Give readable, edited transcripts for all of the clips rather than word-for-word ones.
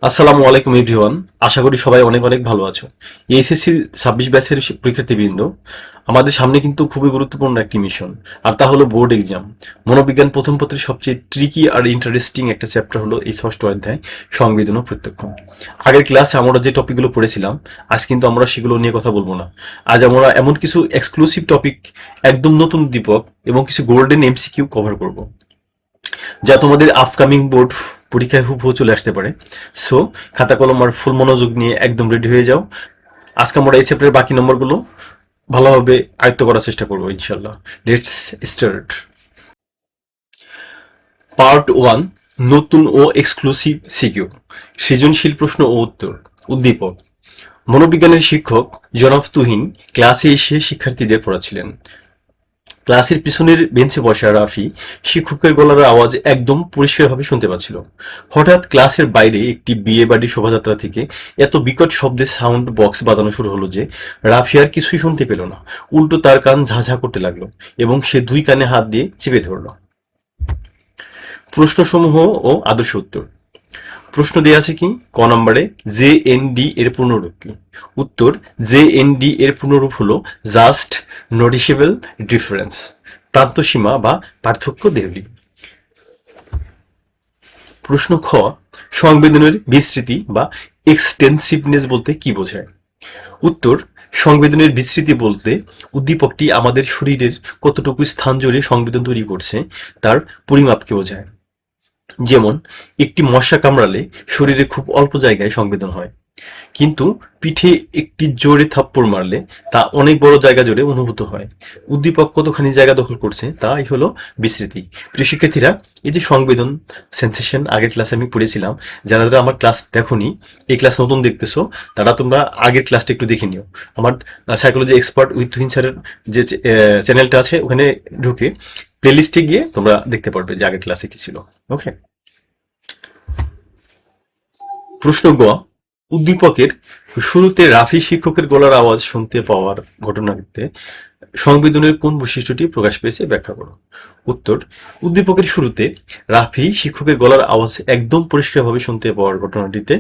আসসালামু আলাইকুম এভরিওয়ান। আশা করি সবাই অনেক অনেক ভালো আছো। এইচএসসি 26 ব্যাচের পরীক্ষার্থীবৃন্দ, আমাদের সামনে কিন্তু খুবই গুরুত্বপূর্ণ একটি মিশন, আর তা হলো বোর্ড এক্সাম। মনোবিজ্ঞান প্রথম পত্রের সবচেয়ে ট্রিকি আর ইন্টারেস্টিং একটা চ্যাপ্টার হলো এই ষষ্ঠ অধ্যায়, সংবেদন ও প্রত্যক্ষ। আগের ক্লাসে আমরা যে টপিকগুলো পড়েছিলাম, আজ কিন্তু আমরা সেগুলো নিয়ে কথা বলবো না। আজ আমরা এমন কিছু এক্সক্লুসিভ টপিক, একদম নতুন দীপক এবং কিছু গোল্ডেন এমসিকিউ কভার করব, যা তোমাদের আপকামিং বোর্ড পরীক্ষায় হুবহু চলে আসতে পারে। সো খাতা কলম আর ফুল মনোযোগ নিয়ে একদম রেডি হয়ে যাও। আজকে আমরা এই চ্যাপ্টারের বাকি নম্বরগুলো ভালোভাবে আয়ত্ত করার চেষ্টা করবো ইনশাল্লাহ। Let's start. পার্ট 1, নতুন ও এক্সক্লুসিভ সিকিউ, সৃজনশীল প্রশ্ন ও উত্তর। উদ্দীপক: মনোবিজ্ঞানের শিক্ষক জনাব তুহিন ক্লাসে এসে শিক্ষার্থীদের পড়াচ্ছিলেন। ক্লাসের পিছনের বেঞ্চে বসা রাফি শিক্ষকের গলার আওয়াজ একদম পরিষ্কারভাবে শুনতে পাচ্ছিল। হঠাৎ ক্লাসের বাইরে একটি বিয়ে বাড়ির শোভাযাত্রা থেকে এত বিকট শব্দে সাউন্ড বক্স বাজানো শুরু হলো যে রাফি আর কিছুই শুনতে পেল না। উল্টো তার কান ঝাঝা করতে লাগলো এবং সে দুই কানে হাত দিয়ে চেপে ধরল। প্রশ্নসমূহ ও আদর্শ উত্তর। প্রশ্ন দেয়া আছে কি ক নম্বরে, জে এন ডি এর পূর্ণরূপ কি? উত্তর: জে এন ডি এর পূর্ণরূপ হলো জাস্ট নোটিসেবল ডিফারেন্স, প্রান্তসীমা বা পার্থক্য দেহলি। প্রশ্ন খ, সংবেদনের বিস্তৃতি বা এক্সটেন্সিভনেস বলতে কি বোঝায়? উত্তর: সংবেদনের বিস্তৃতি বলতে উদ্দীপকটি আমাদের শরীরের কতটুকু স্থান জুড়ে সংবেদন তৈরি করছে তার পরিমাপকে বোঝায়। যেমন একটি মশা কামড়ালে শরীরে খুব অল্প জায়গায় সংবেদন হয়, কিন্তু পিঠে একটি জোরে থাপ্পড় মারলে তা অনেক বড় জায়গা জুড়ে অনুভূত হয়। উদ্দীপক কতখানি জায়গা দখল করছে তাই হলো বিস্তৃতি। প্রিয় শিক্ষার্থীরা, এই যে সংবেদন সেন্সেশন আগের ক্লাসে আমি পড়েছিলাম, যারা যারা আমার ক্লাস দেখোনি, এই ক্লাস নতুন দেখতেছো, তারা তোমরা আগের ক্লাসটা একটু দেখে নিও। আমার সাইকোলজি এক্সপার্ট উইথ তুহিন স্যারের যে চ্যানেলটা আছে, ওখানে ঢুকে প্লেলিস্টে গিয়ে তোমরা দেখতে পারবে যে আগের ক্লাসে কি ছিল। ওকে। প্রশ্ন গ, উদ্দীপকের শুরুতে রাফি শিক্ষকের গলার আওয়াজ শুনতে পাওয়ার ঘটনাতে সংবেদনের কোন বৈশিষ্ট্যটি প্রকাশ পেয়েছে ব্যাখ্যা করো। উত্তর: উদ্দীপকের শুরুতে রাফি শিক্ষকের গলার আওয়াজ একদম পরিষ্কারভাবে শুনতে পাওয়ার ঘটনাটিতে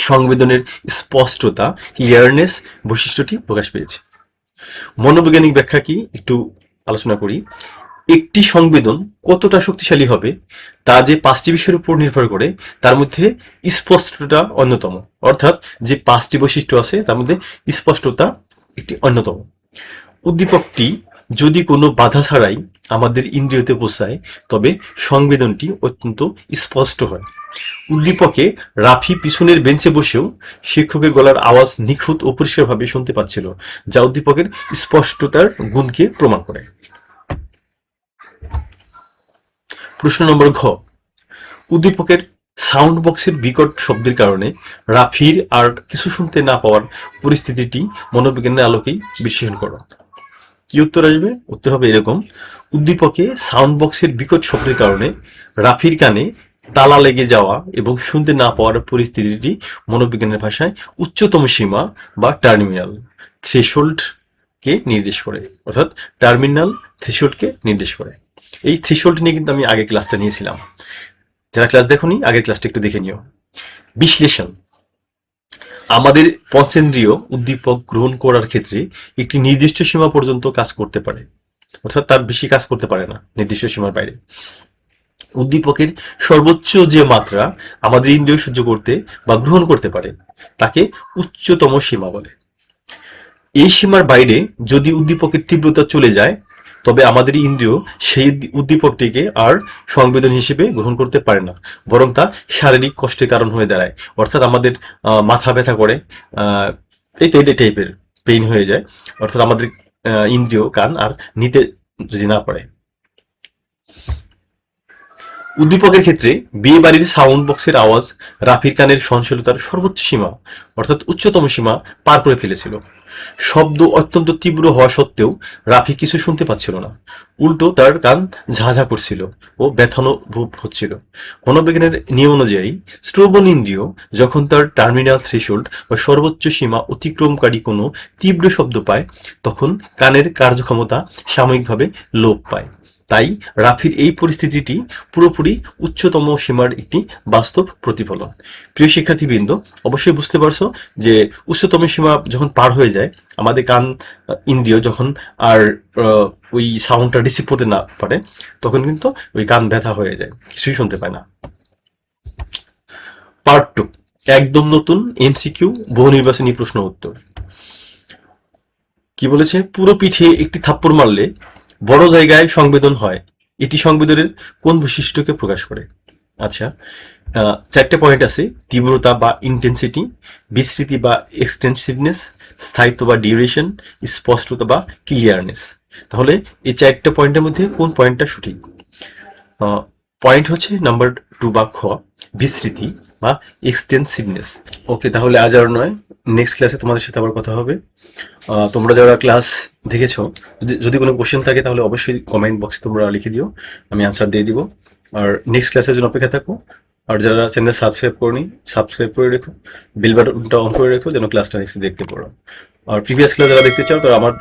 সংবেদনের স্পষ্টতা, ক্লিয়ারনেস বৈশিষ্ট্যটি প্রকাশ পেয়েছে। মনোবৈজ্ঞানিক ব্যাখ্যা কি একটু আলোচনা করি। একটি সংবেদন কতটা শক্তিশালী হবে তা যে 5টি বিষয়ের উপর নির্ভর করে, তার মধ্যে স্পষ্টতা অন্যতম। অর্থাৎ যে 5টি বৈশিষ্ট্য আছে তার মধ্যে স্পষ্টতা একটি অন্যতম। উদ্দীপকটি যদি কোনো বাধা ছাড়াই আমাদের ইন্দ্রিয়তে পৌঁছায়, তবে সংবেদনটি অত্যন্ত স্পষ্ট হয়। উদ্দীপকে রাফি পিছনের বেঞ্চে বসেও শিক্ষকের গলার আওয়াজ নিখুঁত ও পরিষ্কারভাবে শুনতে পাচ্ছিল, যা উদ্দীপকের স্পষ্টতার গুণকে প্রমাণ করে। প্রশ্ন নম্বর ঘ, উদ্দীপকের সাউন্ড বক্সের বিকট শব্দের কারণে রাফির আর কিছু শুনতে না পাওয়ার পরিস্থিতিটি মনোবিজ্ঞানের আলোকেই বিশ্লেষণ করো। কি উত্তর আসবে? উত্তর হবে এরকম: উদ্দীপকে সাউন্ড বক্সের বিকট শব্দের কারণে রাফির কানে তালা লেগে যাওয়া এবং শুনতে না পাওয়ার পরিস্থিতিটি মনোবিজ্ঞানের ভাষায় উচ্চতম সীমা বা টার্মিনাল থ্রেশহোল্ডকে নির্দেশ করে। অর্থাৎ টার্মিনাল থ্রেশহোল্ডকে নির্দেশ করে। এই থ্রেশহোল্ড নিয়ে কিন্তু আমি আগে ক্লাসটা নিয়েছিলাম। যারা ক্লাস দেখোনি, আগের ক্লাসটা একটু দেখে নিও। বিশ্লেষণ: আমাদের পঞ্চেন্দ্রিয় উদ্দীপক গ্রহণ করার ক্ষেত্রে একটি নির্দিষ্ট সীমা পর্যন্ত কাজ করতে পারে, অর্থাৎ তার বেশি কাজ করতে পারে না নির্দিষ্ট সীমার বাইরে। উদ্দীপকের সর্বোচ্চ যে মাত্রা আমাদের ইন্দ্রিয় সহ্য করতে বা গ্রহণ করতে পারে তাকে উচ্চতম সীমা বলে। এই সীমার বাইরে যদি উদ্দীপকের তীব্রতা চলে যায়, তবে আমাদের ইন্দ্রিয় সেই উদ্দীপকটিকে আর সংবেদন হিসেবে গ্রহণ করতে পারে না, বরং তা শারীরিক কষ্টের কারণ হয়ে দাঁড়ায়। অর্থাৎ আমাদের মাথা ব্যথা করে, এই তো এই টাইপের পেইন হয়ে যায়। অর্থাৎ আমাদের ইন্দ্রিয় কান আর নিতে যদি না পারে। উদ্দীপকের ক্ষেত্রে বিয়ে বাড়ির সাউন্ড বক্সের আওয়াজ রাফির কানের সহনশীলতার সর্বোচ্চ সীমা, অর্থাৎ উচ্চতম সীমা পার করে ফেলেছিল। শব্দ অত্যন্ত তীব্র হওয়া সত্ত্বেও রাফি কিছু শুনতে পাচ্ছিল না। উল্টো তার কান ঝাঝা করছিল ও ব্যথানুভব হচ্ছিল। মনোবিজ্ঞানের নিয়ম অনুযায়ী শ্রবণ ইন্দ্রিয় যখন তার টার্মিনাল থ্রেশহোল্ড বা সর্বোচ্চ সীমা অতিক্রমকারী কোনো তীব্র শব্দ পায়, তখন কানের কার্যক্ষমতা সাময়িকভাবে লোপ পায়। তাই রাফির এই পরিস্থিতিটি পুরোপুরি উচ্চতম সীমার একটি বাস্তব প্রতিফলন। প্রিয় শিক্ষার্থীবৃন্দ, অবশ্যই বুঝতে পারছো যে উচ্চতম সীমা যখন পার হয়ে যায়, আমাদের কান ইন্দ্রিয় যখন আর ওই সাউন্ডটা রিসিভ করতে না পারে, তখন কিন্তু ওই কান ব্যথা হয়ে যায়, কিছুই শুনতে পায় না। পার্ট 2, একদম নতুন এমসিকিউ বহু নির্বাচনী প্রশ্ন উত্তর। কি বলেছে? পুরো পিঠে একটি থাপ্পড় মারলে বড় জায়গায় সংবেদন হয়, এটি সংবেদনের কোন বৈশিষ্ট্যকে প্রকাশ করে? আচ্ছা, চারটে পয়েন্ট আছে: তীব্রতা বা ইন্টেন্সিটি, বিস্তৃতি বা এক্সটেন্সিভনেস, স্থায়িত্ব বা ডিউরেশন, স্পষ্টতা বা ক্লিয়ারনেস। তাহলে এই চারটে পয়েন্টের মধ্যে কোন পয়েন্টটা সঠিক? পয়েন্ট হচ্ছে নাম্বার 2 বা খ, বিস্তৃতি বা এক্সটেন্সিভনেস। ওকে, তাহলে আজ আর নয়, নেক্সট ক্লাসে তোমাদের সাথে আবার কথা হবে। তোমরা যারা ক্লাস দেখেছো, যদি কোনো কোশ্চেন থাকে তাহলে অবশ্যই কমেন্ট বক্সে তোমরা লিখে দিও, আমি আনসার দিয়ে দিব। আর নেক্সট ক্লাসের জন্য অপেক্ষা থাকো। আর যারা চ্যানেল সাবস্ক্রাইব করনি, সাবস্ক্রাইব করে রেখো, বেল বাটনটা অন করে রেখো যেন ক্লাসটা নেক্সট দেখতে পারো। আর প্রিভিয়াস ক্লাস যারা দেখতে চাও তারা আমার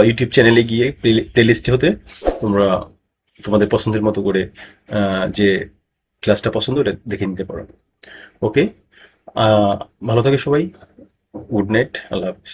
ইউটিউব চ্যানেলে গিয়ে প্লেলিস্টে হতে তোমরা তোমাদের পছন্দের মতো করে যে ক্লাসটা পছন্দ ওটা দেখে নিতে পারো। ওকে, ভালো থাকে সবাই। গুড নাইট, আল্লাহ হাফিজ।